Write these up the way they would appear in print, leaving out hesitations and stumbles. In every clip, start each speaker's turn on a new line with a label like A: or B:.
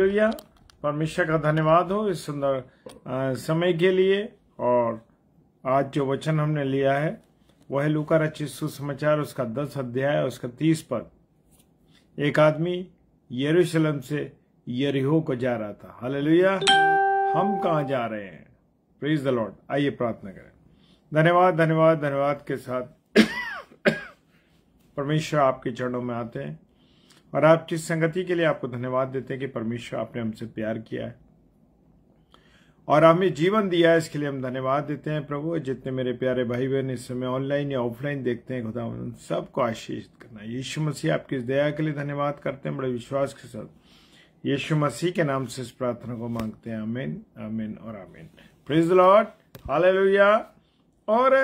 A: Hallelujah. परमेश्वर का धन्यवाद हो इस सुंदर समय के लिए। और आज जो वचन हमने लिया है वह है लूका रचित सुसमाचार उसका 10 अध्याय उसका 30 पद। एक आदमी यरूशलेम से यरीहो को जा रहा था। हालेलुया। हम कहाँ जा रहे हैं? Praise the Lord. आइए प्रार्थना करें। धन्यवाद धन्यवाद धन्यवाद के साथ परमेश्वर आपके चरणों में आते हैं और आपकी संगति के लिए आपको धन्यवाद देते हैं कि परमेश्वर आपने हमसे प्यार किया है और हमें जीवन दिया है। इसके लिए हम धन्यवाद देते हैं प्रभु। जितने मेरे प्यारे भाई बहन इस समय ऑनलाइन या ऑफलाइन देखते हैं, खुदा उन सबको आशीष करना। यीशु मसीह आपकी इस दया के लिए धन्यवाद करते हैं बड़े विश्वास के साथ। यीशु मसीह के नाम से इस प्रार्थना को मांगते हैं। आमीन आमीन और आमीन। Praise the Lord. हालेलुया। और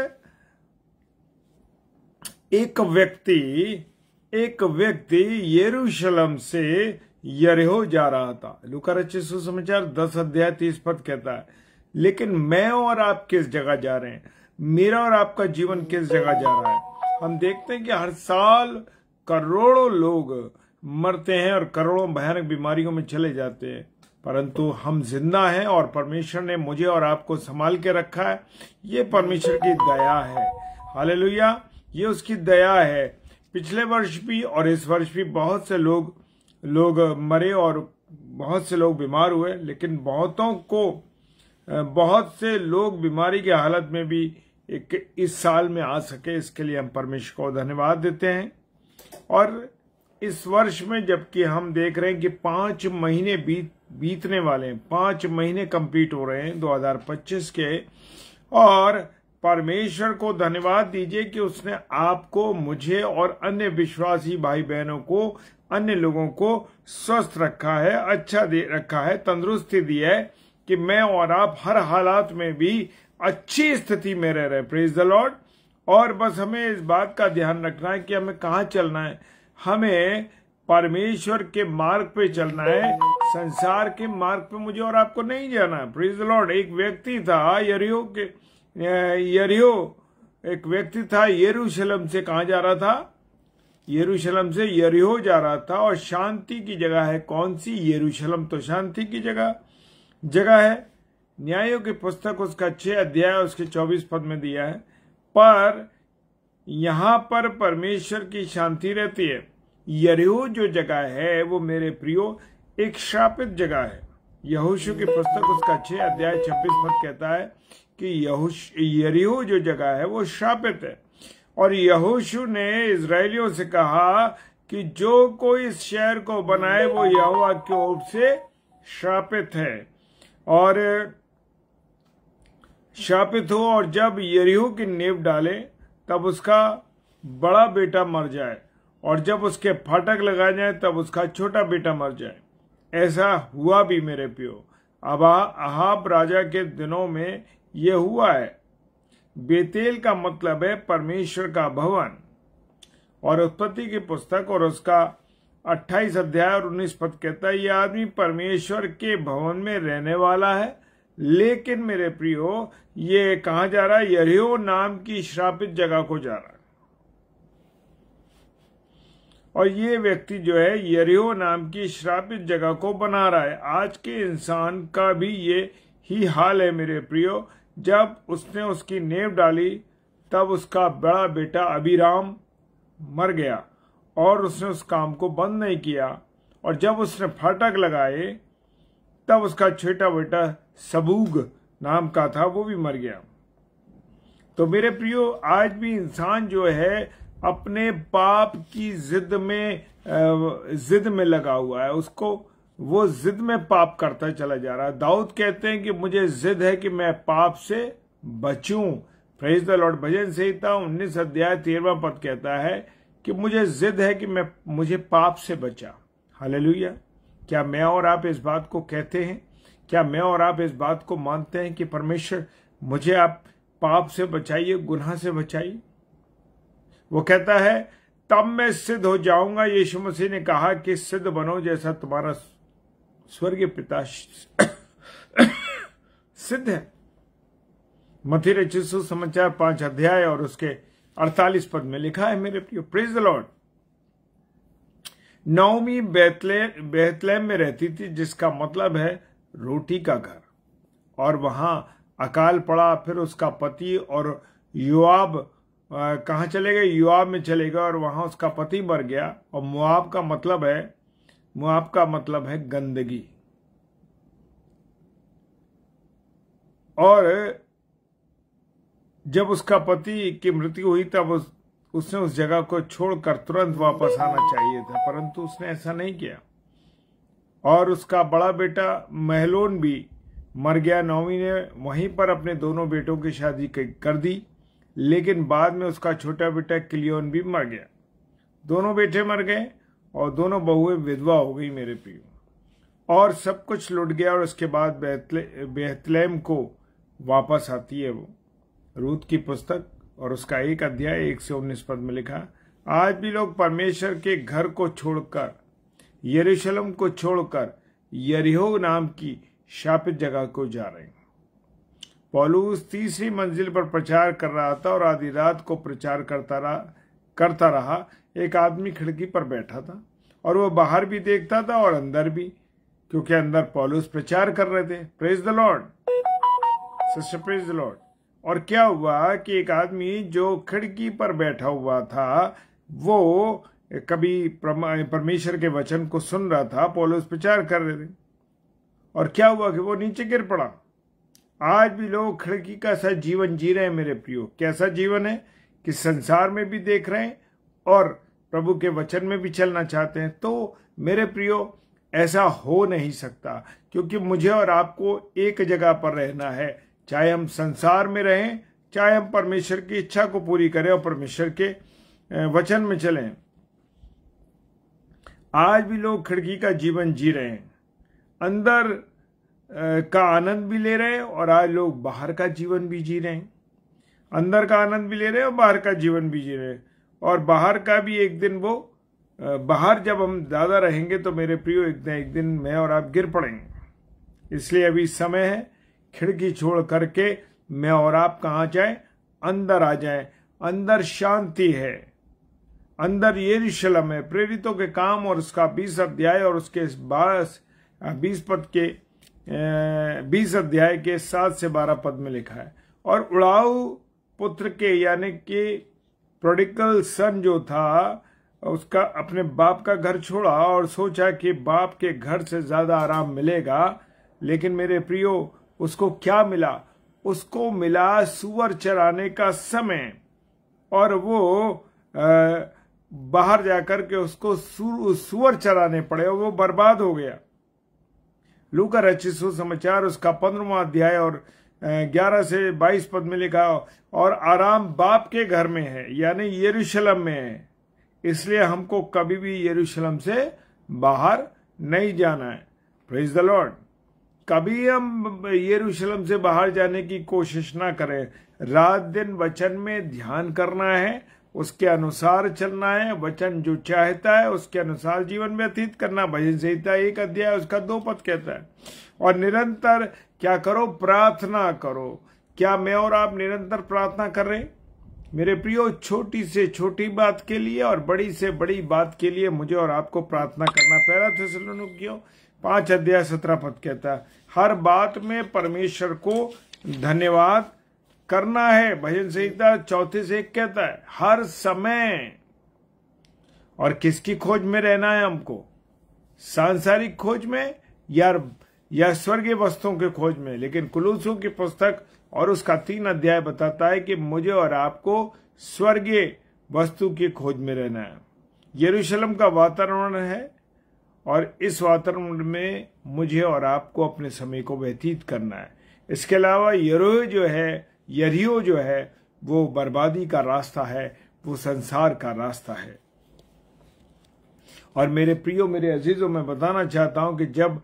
A: एक व्यक्ति यरूशलेम से यरीहो जा रहा था। लूका रचित सुसमाचार 10 अध्याय 30 पद कहता है, लेकिन मैं और आप किस जगह जा रहे हैं? मेरा और आपका जीवन किस जगह जा रहा है? हम देखते हैं कि हर साल करोड़ों लोग मरते हैं और करोड़ों भयानक बीमारियों में चले जाते हैं, परंतु हम जिंदा हैं और परमेश्वर ने मुझे और आपको संभाल के रखा है। ये परमेश्वर की दया है। हालेलुया। ये उसकी दया है। पिछले वर्ष भी और इस वर्ष भी बहुत से लोग मरे और बहुत से लोग बीमार हुए, लेकिन बहुत से लोग बीमारी की हालत में भी इस साल में आ सके, इसके लिए हम परमेश्वर को धन्यवाद देते हैं। और इस वर्ष में जबकि हम देख रहे हैं कि 5 महीने बीतने वाले हैं, 5 महीने कंप्लीट हो रहे हैं 2025 के, और परमेश्वर को धन्यवाद दीजिए कि उसने आपको, मुझे और अन्य विश्वासी भाई बहनों को, अन्य लोगों को स्वस्थ रखा है, अच्छा रखा है, तंदुरुस्ती दी है कि मैं और आप हर हालात में भी अच्छी स्थिति में रह रहे। Praise the Lord. और बस हमें इस बात का ध्यान रखना है कि हमें कहाँ चलना है। हमें परमेश्वर के मार्ग पे चलना है, संसार के मार्ग पे मुझे और आपको नहीं जाना है। Praise the Lord. एक व्यक्ति था एक व्यक्ति था यरूशलेम से कहाँ जा रहा था? यरूशलेम से यरीहो जा रहा था। और शांति की जगह है। कौन सी? यरूशलेम तो शांति की जगह है। न्यायों की पुस्तक उसका 6 अध्याय उसके 24 पद में दिया है। पर यहां पर परमेश्वर की शांति रहती है। यरीहो जो जगह है वो मेरे प्रियो एक श्रापित जगह है। यहोशू की पुस्तक उसका 6 अध्याय 26 पद कहता है कि यरीहो जो जगह है वो श्रापित है। और यहोशू ने इजरायलियों से कहा कि जो कोई इस शहर को बनाए वो यहोवा की ओर से श्रापित है और श्रापित हो। और जब यरीहो की नींव डाले तब उसका बड़ा बेटा मर जाए, और जब उसके फाटक लगाए जाए तब उसका छोटा बेटा मर जाए। ऐसा हुआ भी मेरे प्रियो। अब अहाब राजा के दिनों में यह हुआ है। बेतेल का मतलब है परमेश्वर का भवन। और उत्पत्ति की पुस्तक और उसका 28 अध्याय और 19 पद कहता है, यह आदमी परमेश्वर के भवन में रहने वाला है। लेकिन मेरे प्रियो ये कहाँ जा रहा है? यरीहो नाम की श्रापित जगह को जा रहा है। और ये व्यक्ति जो है यरीहो नाम की श्रापित जगह को बना रहा है। आज के इंसान का भी ये ही हाल है मेरे प्रियो। जब उसने उसकी नींव डाली तब उसका बड़ा बेटा अबीराम मर गया और उसने उस काम को बंद नहीं किया। और जब उसने फाटक लगाए तब उसका छोटा बेटा सबूग नाम का था, वो भी मर गया। तो मेरे प्रियो आज भी इंसान जो है अपने पाप की जिद में लगा हुआ है। उसको वो जिद में पाप करता चला जा रहा है। दाऊद कहते हैं कि मुझे जिद है कि मैं पाप से बचूं। Praise the lord. भजन संहिता 19 अध्याय 13वां पद कहता है कि मुझे जिद है कि मुझे पाप से बचा। हालेलुया। क्या मैं और आप इस बात को कहते हैं? क्या मैं और आप इस बात को मानते हैं कि परमेश्वर मुझे आप पाप से बचाइए, गुनाह से बचाइए? वो कहता है तब मैं सिद्ध हो जाऊंगा। यीशु मसीह ने कहा कि सिद्ध बनो जैसा तुम्हारा स्वर्गीय पिता सिद्ध है। मत्ती रचित सुसमाचार 5 अध्याय और उसके 48 पद में लिखा है मेरे प्रियो। Praise the Lord. Naomi Bethlehem में रहती थी, जिसका मतलब है रोटी का घर, और वहां अकाल पड़ा। फिर उसका पति और योआब कहाँ चले गए? योआब में चले गए, और वहां उसका पति मर गया। और मोआब का मतलब है गंदगी। और जब उसका पति की मृत्यु हुई तब उसने उस जगह को छोड़कर तुरंत वापस आना चाहिए था, परंतु उसने ऐसा नहीं किया। और उसका बड़ा बेटा महलोन भी मर गया। नौमी ने वहीं पर अपने दोनों बेटों की शादी कर दी, लेकिन बाद में उसका छोटा बेटा किलियोन भी मर गया। दोनों बेटे मर गए और दोनों बहुएं विधवा हो गई मेरे प्रिय, और सब कुछ लुट गया। और उसके बाद बेतलेहम को वापस आती है वो। रूत की पुस्तक और उसका 1 अध्याय 1 से 19 पद में लिखा, आज भी लोग परमेश्वर के घर को छोड़कर, यरूशलेम को छोड़कर यरीहो नाम की शापित जगह को जा रहे हैं। पौलुस तीसरी मंजिल पर प्रचार कर रहा था और आधी रात को प्रचार करता रहा। एक आदमी खिड़की पर बैठा था और वह बाहर भी देखता था और अंदर भी, क्योंकि अंदर पौलुस प्रचार कर रहे थे। Praise the Lord sister, praise the Lord. और क्या हुआ कि एक आदमी जो खिड़की पर बैठा हुआ था, वो कभी परमेश्वर के वचन को सुन रहा था, पौलुस प्रचार कर रहे थे, और क्या हुआ कि वो नीचे गिर पड़ा। आज भी लोग खिड़की का सा जीवन जी रहे हैं मेरे प्रियो। कैसा जीवन है कि संसार में भी देख रहे हैं और प्रभु के वचन में भी चलना चाहते हैं। तो मेरे प्रियो, ऐसा हो नहीं सकता, क्योंकि मुझे और आपको एक जगह पर रहना है। चाहे हम संसार में रहें, चाहे हम परमेश्वर की इच्छा को पूरी करें और परमेश्वर के वचन में चलें। आज भी लोग खिड़की का जीवन जी रहे हैं, अंदर का आनंद भी ले रहे हैं, और आज लोग बाहर का जीवन भी जी रहे हैं। अंदर का आनंद भी ले रहे हैं और बाहर का जीवन भी जी रहे हैं। और बाहर का भी एक दिन वो बाहर जब हम ज्यादा रहेंगे तो मेरे प्रियो एक दिन मैं और आप गिर पड़ेंगे। इसलिए अभी समय है, खिड़की छोड़ करके मैं और आप कहाँ जाएं? अंदर आ जाएं। अंदर शांति है, अंदर यरूशलेम है। प्रेरितों के काम और उसका 20 अध्याय और उसके 20 अध्याय के 7 से 12 पद में लिखा है, और उड़ाऊ पुत्र के यानी कि प्रोडिगल सन जो था, उसका अपने बाप का घर छोड़ा और सोचा कि बाप के घर से ज्यादा आराम मिलेगा। लेकिन मेरे प्रियो, उसको क्या मिला? उसको मिला सुअर चराने का समय, और वो बाहर जाकर के उसको सुअर चराने पड़े और वो बर्बाद हो गया। लूका रचित सुसमाचार उसका 15वां अध्याय और 11 से 22 पद में लिखा, और आराम बाप के घर में है, यानी यरूशलेम में है। इसलिए हमको कभी भी यरूशलेम से बाहर नहीं जाना है। Praise the Lord. कभी हम यरूशलेम से बाहर जाने की कोशिश ना करें। रात दिन वचन में ध्यान करना है, उसके अनुसार चलना है, वचन जो चाहता है उसके अनुसार जीवन व्यतीत करना। भजन संहिता 1 अध्याय उसका 2 पद कहता है। और निरंतर क्या करो? प्रार्थना करो। क्या मैं और आप निरंतर प्रार्थना कर रहे हैं? मेरे प्रियो, छोटी से छोटी बात के लिए और बड़ी से बड़ी बात के लिए मुझे और आपको प्रार्थना करना। पहला थिस्सलुनीकियों 5 अध्याय 17 पद कहता है, हर बात में परमेश्वर को धन्यवाद करना है। भजन संहिता 34 से 1 कहता है, हर समय। और किसकी खोज में रहना है हमको? सांसारिक खोज में या स्वर्गीय वस्तुओं के खोज में? लेकिन कुलूसियों की पुस्तक और उसका 3 अध्याय बताता है कि मुझे और आपको स्वर्गीय वस्तु की खोज में रहना है। यरूशलेम का वातावरण है, और इस वातावरण में मुझे और आपको अपने समय को व्यतीत करना है। इसके अलावा यरीहो जो है वो बर्बादी का रास्ता है, वो संसार का रास्ता है। और मेरे प्रियो, मेरे अजीजों, मैं बताना चाहता हूं कि जब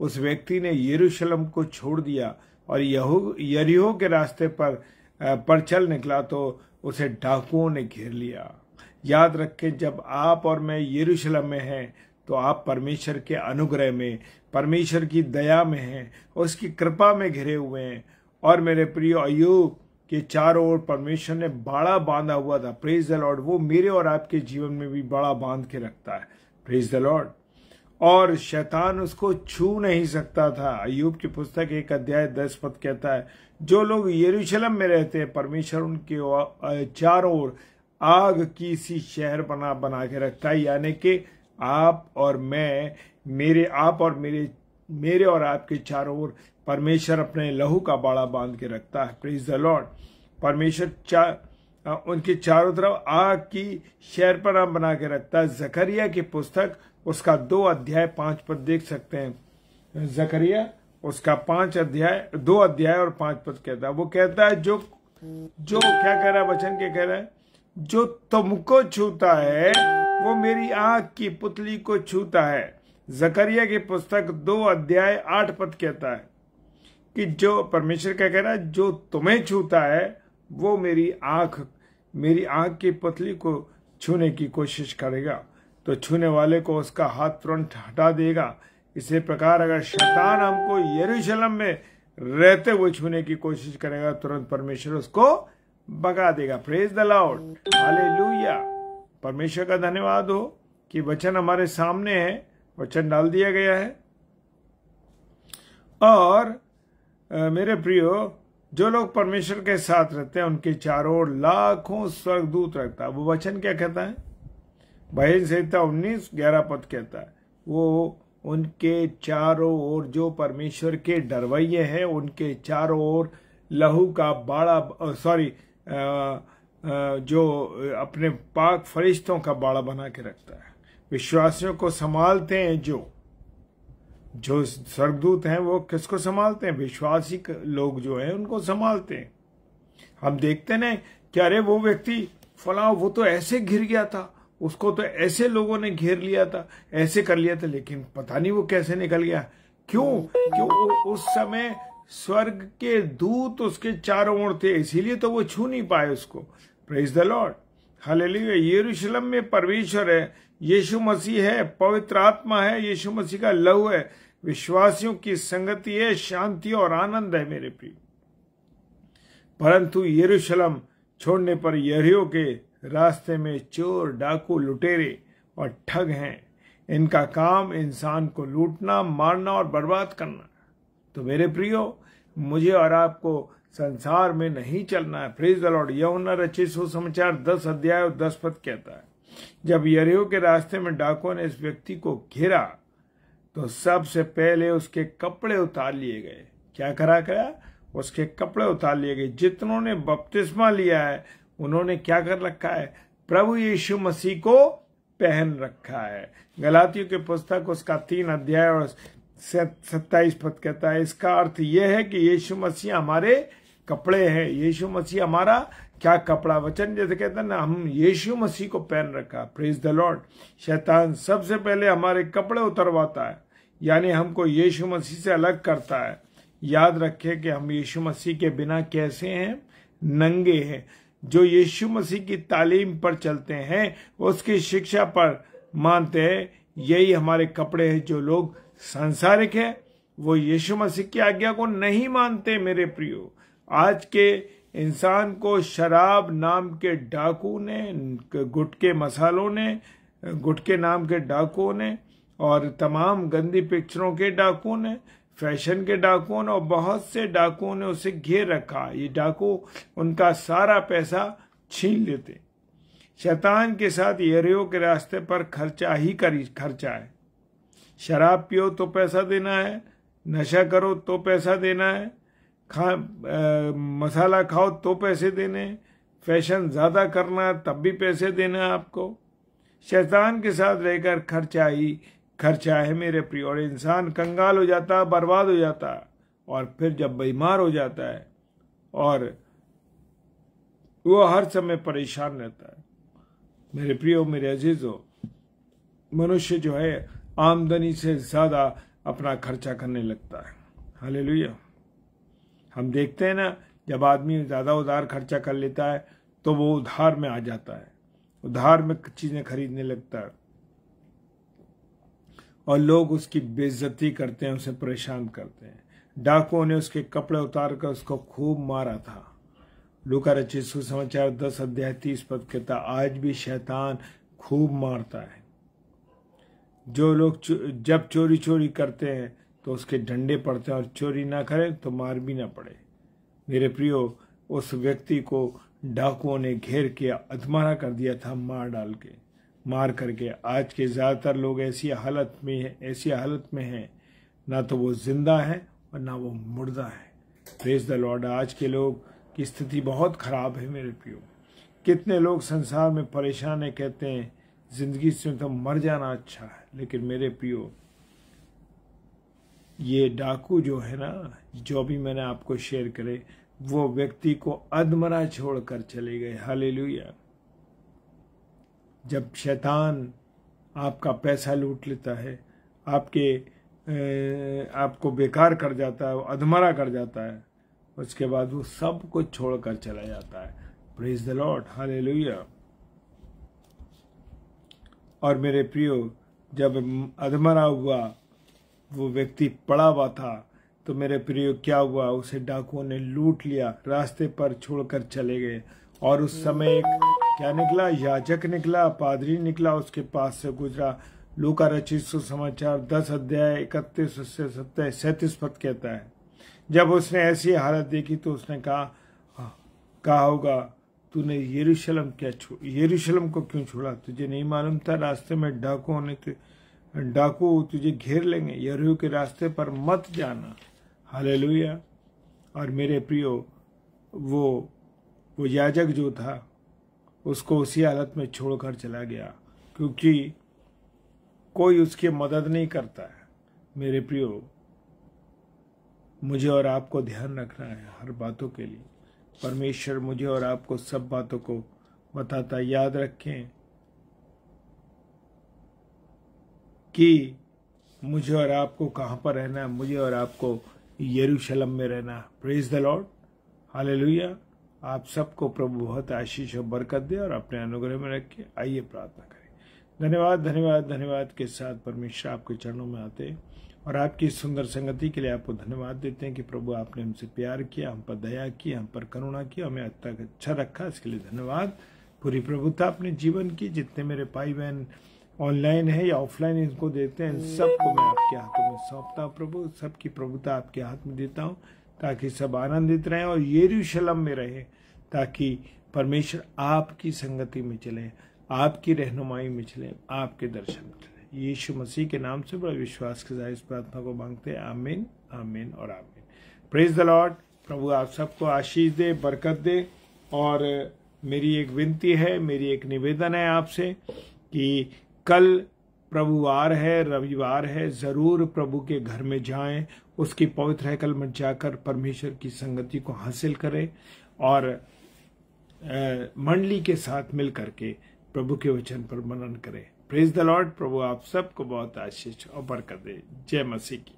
A: उस व्यक्ति ने यरूशलेम को छोड़ दिया और यरीहो के रास्ते पर चल निकला तो उसे डाकुओं ने घेर लिया। याद रखें, जब आप और मैं यरूशलेम में हैं तो आप परमेश्वर के अनुग्रह में, परमेश्वर की दया में हैं, उसकी कृपा में घिरे हुए हैं। और मेरे प्रिय, अय्यूब के चारों ओर परमेश्वर ने बाड़ा बांधा हुआ था। Praise the Lord. वो मेरे और आपके जीवन में भी बाड़ा बांध के रखता है। Praise the Lord. और शैतान उसको छू नहीं सकता था। अय्यूब की पुस्तक 1 अध्याय 10 पद कहता है, जो लोग यरूशलेम में रहते हैं परमेश्वर उनके चारों ओर आग की सी शहर बना के रखता है। यानी कि आप और मैं, मेरे और आपके चारों ओर परमेश्वर अपने लहू का बाड़ा बांध के रखता है। Praise the Lord. परमेश्वर उनके चारों तरफ आग की शहर बना के रखता है। जकरिया की पुस्तक उसका 2 अध्याय 5 पद देख सकते हैं। जकरिया उसका 2 अध्याय और 5 पद कहता है, वो कहता है जो क्या कह रहा है, वचन क्या कह रहा है, जो तुमको छूता है वो मेरी आंख की पुतली को छूता है। जकरिया की पुस्तक 2 अध्याय 8 पद कहता है कि जो परमेश्वर क्या कह रहा है, जो तुम्हें छूता है वो मेरी आंख की पुतली को छूने की कोशिश करेगा तो छूने वाले को उसका हाथ तुरंत हटा देगा। इसी प्रकार अगर शैतान हमको यरूशलेम में रहते हुए छूने की कोशिश करेगा तुरंत परमेश्वर उसको भगा देगा। Praise the Lord. हालेलुया। परमेश्वर का धन्यवाद हो कि वचन हमारे सामने है, वचन डाल दिया गया है। और मेरे प्रियो, जो लोग परमेश्वर के साथ रहते हैं उनके चारों ओर लाखों स्वर्गदूत रखता है। वो वचन क्या कहता है, भजन संहिता 19:11 पद कहता है, वो उनके चारों ओर जो परमेश्वर के डरवैये हैं उनके चारों ओर लहू का बाड़ा जो अपने पाक फरिश्तों का बाड़ा बना के रखता है। विश्वासियों को संभालते हैं। जो स्वर्गदूत हैं वो किसको संभालते हैं, विश्वासी लोग जो हैं उनको संभालते हैं। हम देखते ना कि अरे वो व्यक्ति फला वो तो ऐसे घिर गया था, उसको तो ऐसे लोगों ने घेर लिया था, ऐसे कर लिया था, लेकिन पता नहीं वो कैसे निकल गया। क्यों उस समय स्वर्ग के दूत उसके चारों ओर थे, इसीलिए तो वो छू नहीं पाए उसको। Praise the Lord. हालेलुया। यरूशलेम में परमेश्वर है, यीशु मसीह है, पवित्र आत्मा है, यीशु मसीह का लहू है, विश्वासियों की संगति है, शांति और आनंद है मेरे प्रिय। परंतु यरूशलेम छोड़ने पर यरीहो के रास्ते में चोर, डाकू, लुटेरे और ठग हैं। इनका काम इंसान को लूटना, मारना और बर्बाद करना। तो मेरे प्रियो, मुझे और आपको संसार में नहीं चलना है। Praise the Lord. यूहन्ना रचित सुसमाचार 10 अध्याय और 10 पद कहता है, जब यरीहो के रास्ते में डाकुओं ने इस व्यक्ति को घेरा तो सबसे पहले उसके कपड़े उतार लिए गए। क्या करा गया, उसके कपड़े उतार लिए गए। जितनों ने बपतिस्मा लिया है उन्होंने क्या कर रखा है, प्रभु यीशु मसीह को पहन रखा है। गलातियों की पुस्तक उसका 3 अध्याय और 27 पद कहता है, इसका अर्थ यह है कि यीशु मसीह हमारे कपड़े हैं। यीशु मसीह हमारा क्या कपड़ा, वचन जैसे कहता है ना, हम यीशु मसीह को पहन रखा। Praise the Lord. शैतान सबसे पहले हमारे कपड़े उतरवाता है, यानी हमको यीशु मसीह से अलग करता है। याद रखें कि हम यीशु मसीह के बिना कैसे हैं, नंगे हैं। जो यीशु मसीह की तालीम पर चलते हैं, उसकी शिक्षा पर मानते हैं, यही हमारे कपड़े हैं। जो लोग सांसारिक हैं वो यीशु मसीह की आज्ञा को नहीं मानते। मेरे प्रियो, आज के इंसान को शराब नाम के डाकू ने, गुटके मसालों ने, गुटके नाम के डाकुओं ने और तमाम गंदी पिक्चरों के डाकुओं ने, फैशन के डाकुओं ने और बहुत से डाकुओं ने उसे घेर रखा। ये डाकू उनका सारा पैसा छीन लेते। शैतान के साथ यरीहो के रास्ते पर खर्चा है। शराब पियो तो पैसा देना है, नशा करो तो पैसा देना है, मसाला खाओ तो पैसे देने, फैशन ज्यादा करना है तब भी पैसे देना है आपको। शैतान के साथ रहकर खर्चा है मेरे प्रिय। और इंसान कंगाल हो जाता है, बर्बाद हो जाता है, और फिर जब बीमार हो जाता है और वो हर समय परेशान रहता है। मेरे प्रियो, मेरे अजीजों, मनुष्य जो है आमदनी से ज्यादा अपना खर्चा करने लगता है। हालेलुया। हम देखते हैं ना, जब आदमी ज्यादा उधार खर्चा कर लेता है तो वो उधार में आ जाता है, उधार में चीजें खरीदने लगता है और लोग उसकी बेइज्जती करते हैं, उसे परेशान करते हैं। डाकुओं ने उसके कपड़े उतार कर उसको खूब मारा था। लूका रचित सुसमाचार 10 अध्याय 30 पद कहता, आज भी शैतान खूब मारता है। जो लोग जब चोरी चोरी करते हैं तो उसके डंडे पड़ते हैं, और चोरी ना करें तो मार भी ना पड़े। मेरे प्रियो, उस व्यक्ति को डाकुओं ने घेर के अधमरा कर दिया था, मार करके। आज के ज्यादातर लोग ऐसी हालत में हैं, ना तो वो जिंदा है और ना वो मुर्दा है। Praise the Lord. आज के लोग की स्थिति बहुत खराब है मेरे प्रियो। कितने लोग संसार में परेशान है, कहते हैं जिंदगी से तो मर जाना अच्छा है। लेकिन मेरे प्रियो, ये डाकू जो है ना, जो भी मैंने आपको शेयर करे, वो व्यक्ति को अधमरा छोड़कर चले गए। हालेलुया। जब शैतान आपका पैसा लूट लेता है, आपको बेकार कर जाता है, अधमरा कर जाता है, उसके बाद वो सब कुछ छोड़कर चला जाता है। Praise the Lord. हालेलुया। और मेरे प्रियो, जब अधमरा हुआ वो व्यक्ति पड़ा हुआ था, तो मेरे प्रियो क्या हुआ, उसे डाकुओं ने लूट लिया, रास्ते पर छोड़कर चले गए। और उस समय एक क्या निकला, याजक निकला, पादरी निकला, उसके पास से गुजरा। लूका रचित सुसमाचार 10 अध्याय 31 से 37 पद कहता है, जब उसने ऐसी हालत देखी तो उसने कहा होगा, तूने यरूशलेम को क्यों छोड़ा? तुझे नहीं मालूम था रास्ते में डाकू तुझे घेर लेंगे? यरीहो के रास्ते पर मत जाना। हालेलुया। और मेरे प्रियो, वो याजक जो था, उसको उसी हालत में छोड़कर चला गया, क्योंकि कोई उसकी मदद नहीं करता है। मेरे प्रियो, मुझे और आपको ध्यान रखना है हर बातों के लिए। परमेश्वर मुझे और आपको सब बातों को बताता। याद रखें कि मुझे और आपको कहां पर रहना है। मुझे और आपको यरूशलेम में रहना। Praise the Lord. हालेलुया। आप सबको प्रभु बहुत आशीष और बरकत दे और अपने अनुग्रह में रखे। आइए प्रार्थना करें। धन्यवाद धन्यवाद धन्यवाद के साथ परमेश्वर आपके चरणों में आते हैं और आपकी सुंदर संगति के लिए आपको धन्यवाद देते हैं कि प्रभु आपने हमसे प्यार किया, हम पर दया की, हम पर करुणा की, हमें आज तक अच्छा रखा। इसके लिए धन्यवाद। पूरी प्रभुता अपने जीवन की, जितने मेरे भाई बहन ऑनलाइन है या ऑफलाइन इनको देते हैं, सबको मैं आपके हाथों में सौंपता हूँ। प्रभु, सबकी प्रभुता आपके हाथ में देता हूँ, ताकि सब आनंदित रहें और यरूशलेम में रहें, ताकि परमेश्वर आपकी संगति में चले, आपकी रहनुमाई में चले, आपके दर्शन में चले। यीशु मसीह के नाम से बड़ा विश्वास के साथ इस प्रार्थना को मांगते हैं। आमीन, आमीन और आमीन। Praise the Lord. प्रभु आप सबको आशीष दे, बरकत दे। और मेरी एक विनती है, मेरी एक निवेदन है आपसे कि कल प्रभुवार है, रविवार है, जरूर प्रभु के घर में जाएं, उसकी पवित्र हैकल में जाकर परमेश्वर की संगति को हासिल करें और मंडली के साथ मिल करके प्रभु के वचन पर मनन करें। Praise the Lord. प्रभु आप सबको बहुत आशीष और बरकत दे। जय मसीह की।